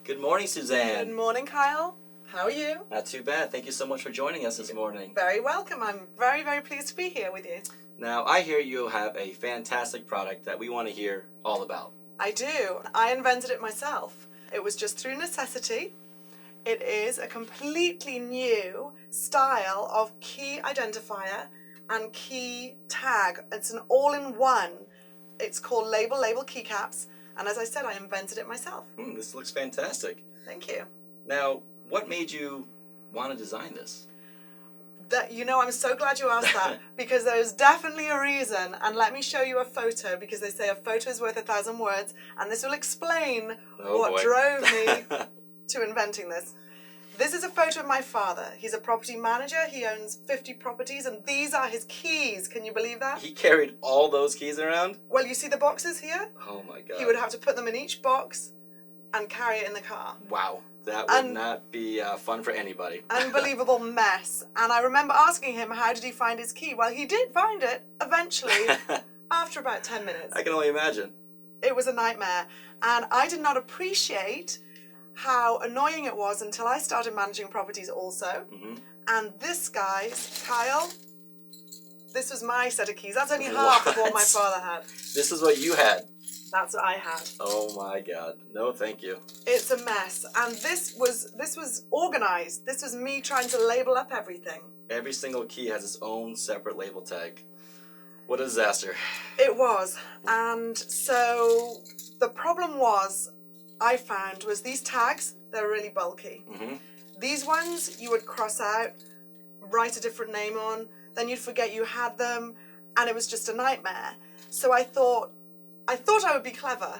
Good morning, Suzanne. Good morning, Kyle. How are you? Not too bad. Thank you so much for joining us this morning. Very welcome. I'm very, very pleased to be here with you. Now, I hear you have a fantastic product that we want to hear all about. I do. I invented it myself. It was just through necessity. It is a completely new style of key identifier and key tag. It's an all-in-one. It's called Label keycaps. And as I said, I invented it myself. This looks fantastic. Thank you. Now, what made you want to design this? I'm so glad you asked that because there's definitely a reason. And let me show you a photo because they say a photo is worth 1,000 words. And this will explain what drove me to inventing this. This is a photo of my father. He's a property manager. He owns 50 properties and these are his keys. Can you believe that? He carried all those keys around? Well, you see the boxes here? Oh my God. He would have to put them in each box and carry it in the car. Wow. That would not be fun for anybody. Unbelievable mess. And I remember asking him, how did he find his key? Well, he did find it eventually after about 10 minutes. I can only imagine. It was a nightmare. And I did not appreciate how annoying it was until I started managing properties also. And this, guys, Kyle, this was my set of keys. That's only half of what my father had. This is what you had. That's what I had. Oh my God. No, thank you. It's a mess. And this was organized. This was me trying to label up everything. Every single key has its own separate label tag. What a disaster. It was. And so the problem I found was these tags, they're really bulky. These ones you would cross out, write a different name on, then you'd forget you had them, and it was just a nightmare. So I thought I would be clever.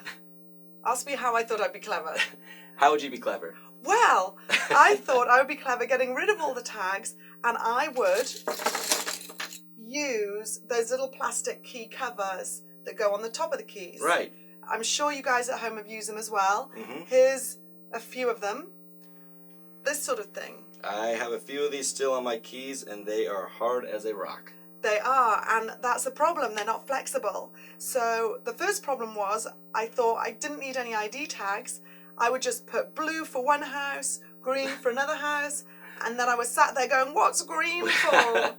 Ask me how I thought I'd be clever. How would you be clever? Well, I thought I would be clever getting rid of all the tags, and I would use those little plastic key covers that go on the top of the keys. Right. I'm sure you guys at home have used them as well. Here's a few of them. This sort of thing. I have a few of these still on my keys, and they are hard as a rock. They are, and that's the problem. They're not flexible. So the first problem was I thought I didn't need any ID tags. I would just put blue for one house, green for another house, and then I was sat there going, what's green for?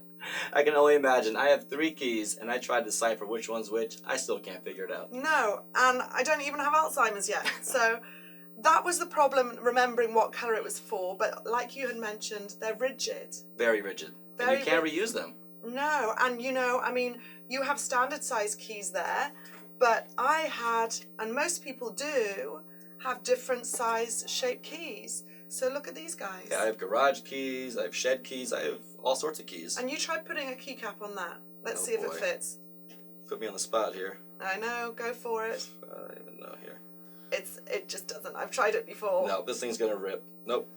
I can only imagine. I have 3 keys, and I tried to decipher which one's which. I still can't figure it out. No, and I don't even have Alzheimer's yet. So that was the problem, remembering what colour it was for. But like you had mentioned, they're rigid. Very rigid. And you can't reuse them. No, and you have standard size keys there, but I had, and most people do, have different size shaped keys. So look at these guys. Yeah, I have garage keys, I have shed keys, I have all sorts of keys. And you tried putting a keycap on that. Let's see if it fits. Put me on the spot here. I know, go for it. I don't even know here. It just doesn't. I've tried it before. No, this thing's gonna rip. Nope.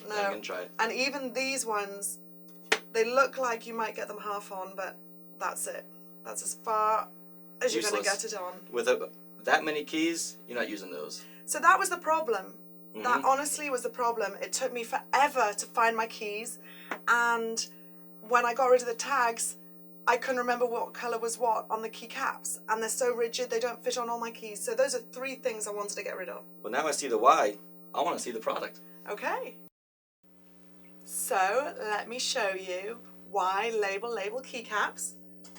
No. I'm gonna try it. And even these ones, they look like you might get them half on, but that's it. That's as far as you're going to get it on. With that many keys, you're not using those. So that was the problem. That honestly was the problem. It took me forever to find my keys. And when I got rid of the tags, I couldn't remember what colour was what on the keycaps. And they're so rigid, they don't fit on all my keys. So those are 3 things I wanted to get rid of. Well, now I see the why. I want to see the product. Okay. So let me show you why Label keycaps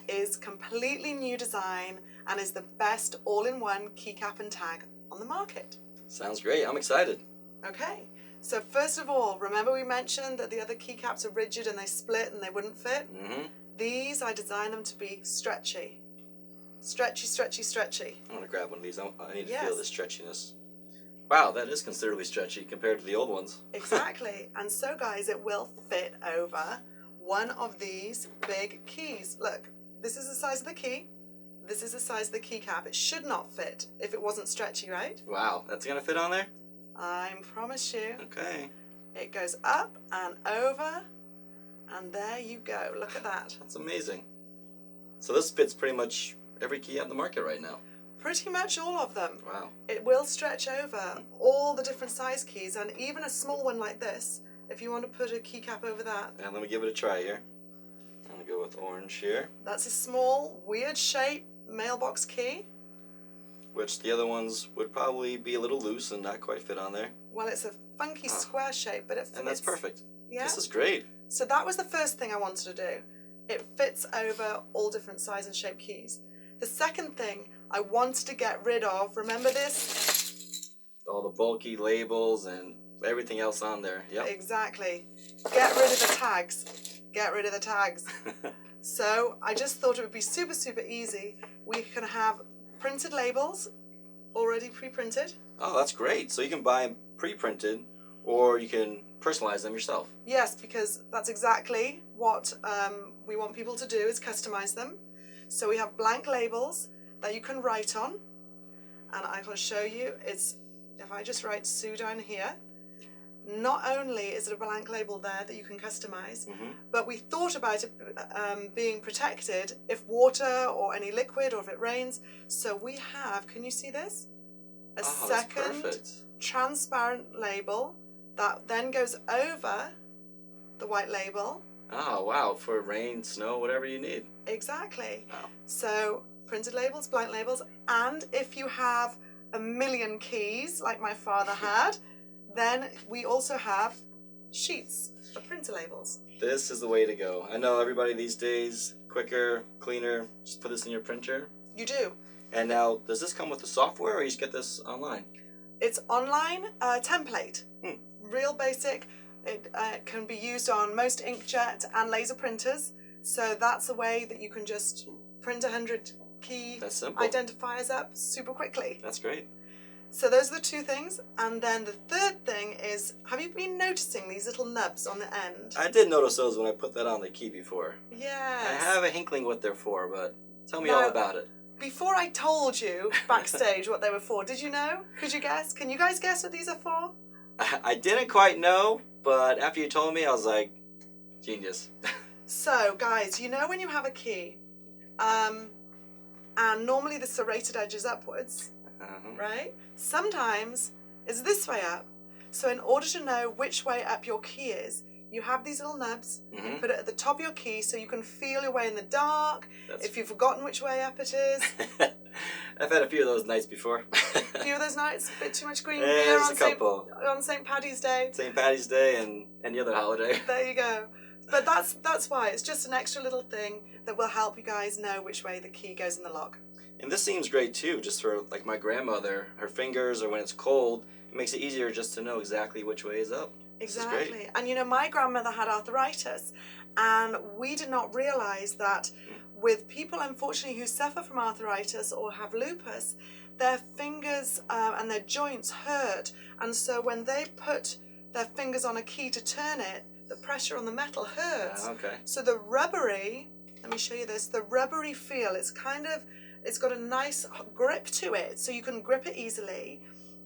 is completely new design and is the best all-in-one keycap and tag on the market. Sounds great. I'm excited. Okay. So first of all, remember we mentioned that the other keycaps are rigid and they split and they wouldn't fit? These, I designed them to be stretchy. Stretchy, stretchy, stretchy. I'm going to grab one of these. I need to feel the stretchiness. Wow, that is considerably stretchy compared to the old ones. Exactly. And so, guys, it will fit over one of these big keys. Look, this is the size of the key. This is the size of the keycap. It should not fit if it wasn't stretchy, right? Wow, that's going to fit on there? I promise you. Okay. It goes up and over, and there you go. Look at that. That's amazing. So this fits pretty much every key on the market right now. Pretty much all of them. Wow. It will stretch over all the different size keys, and even a small one like this, if you want to put a keycap over that. And let me give it a try here. I'm going to go with orange here. That's a small, weird shape mailbox key. which the other ones would probably be a little loose and not quite fit on there. Well, it's a funky square shape, but it fits. And that's perfect. Yeah. This is great. So that was the first thing I wanted to do. It fits over all different size and shape keys. The second thing I wanted to get rid of, remember this? All the bulky labels and everything else on there. Yep. Exactly. Get rid of the tags. Get rid of the tags. So I just thought it would be super, super easy. We can have printed labels already pre-printed. Oh, that's great. So you can buy them pre-printed or you can personalize them yourself. Yes, because that's exactly what we want people to do, is customize them. So we have blank labels that you can write on. And I will show you, it's, if I just write Sue down here, not only is it a blank label there that you can customize, but we thought about it being protected if water or any liquid or if it rains. So we have, can you see this? A second transparent label that then goes over the white label. Oh, wow. For rain, snow, whatever you need. Exactly. Wow. So printed labels, blank labels, and if you have a million keys like my father had, then we also have sheets of printer labels. This is the way to go. I know everybody these days, quicker, cleaner, just put this in your printer. You do. And now, does this come with the software or you just get this online? It's online template. Real basic. It can be used on most inkjet and laser printers. So that's a way that you can just print 100 key identifiers up super quickly. That's great. So those are the two things. And then the third thing is, have you been noticing these little nubs on the end? I did notice those when I put that on the key before. Yes. I have a hinkling what they're for, but tell me all about it. Before I told you backstage what they were for, did you know? Could you guess? Can you guys guess what these are for? I didn't quite know, but after you told me, I was like, genius. So, guys, you know when you have a key, and normally the serrated edge is upwards, right? Sometimes it's this way up. So in order to know which way up your key is, you have these little nubs, you put it at the top of your key so you can feel your way in the dark, if you've forgotten which way up it is. I've had a few of those nights before. A few of those nights, a bit too much green beer beer on St. Paddy's Day. St. Paddy's Day and any other holiday. There you go. But that's why. It's just an extra little thing that will help you guys know which way the key goes in the lock. And this seems great too, just for like my grandmother, her fingers, or when it's cold, it makes it easier just to know exactly which way is up. Exactly. And you know, my grandmother had arthritis, and we did not realize that with people, unfortunately, who suffer from arthritis or have lupus, their fingers and their joints hurt. And so when they put their fingers on a key to turn it, the pressure on the metal hurts. So the rubbery, let me show you this, the rubbery feel, it's got a nice grip to it, so you can grip it easily.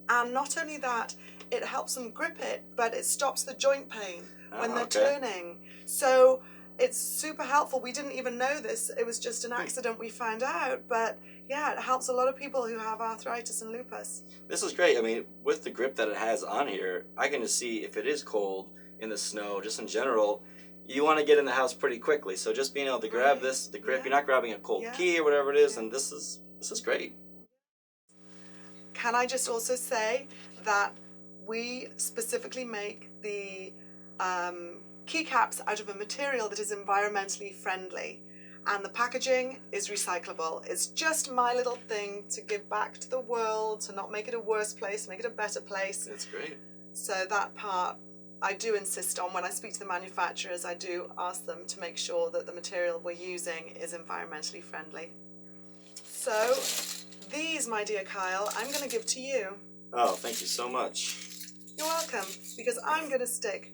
And not only that, it helps them grip it, but it stops the joint pain when they're turning. So it's super helpful. We didn't even know this. It was just an accident we found out. But yeah, it helps a lot of people who have arthritis and lupus. This is great. I mean, with the grip that it has on here, I can just see if it is cold in the snow, just in general, you want to get in the house pretty quickly. So just being able to grab this, the grip, you're not grabbing a cold key or whatever it is, and this is great. Can I just also say that we specifically make the keycaps out of a material that is environmentally friendly, and the packaging is recyclable. It's just my little thing to give back to the world, to not make it a worse place, make it a better place. That's great. So that part I do insist on. When I speak to the manufacturers, I do ask them to make sure that the material we're using is environmentally friendly. So these, my dear Kyle, I'm going to give to you. Oh, thank you so much. You're welcome, because I'm going to stick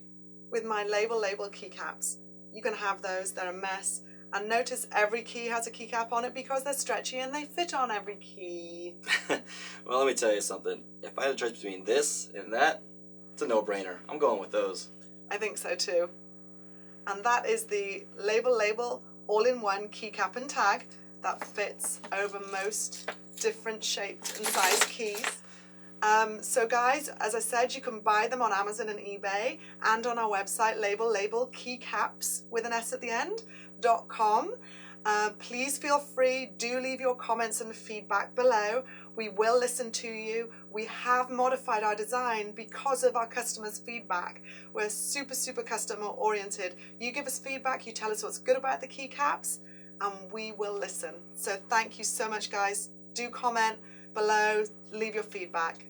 with my label keycaps. You can have those, they're a mess. And notice every key has a keycap on it because they're stretchy and they fit on every key. Well, let me tell you something. If I had a choice between this and that, it's a no-brainer. I'm going with those. I think so too. And that is the label all-in-one keycap and tag that fits over most different shaped and sized keys. So guys, as I said, you can buy them on Amazon and eBay and on our website, label keycaps with an S at the end, .com. Please feel free, do leave your comments and feedback below. We will listen to you. We have modified our design because of our customers' feedback. We're super, super customer oriented. You give us feedback, you tell us what's good about the keycaps, and we will listen. So thank you so much, guys. Do comment below, leave your feedback.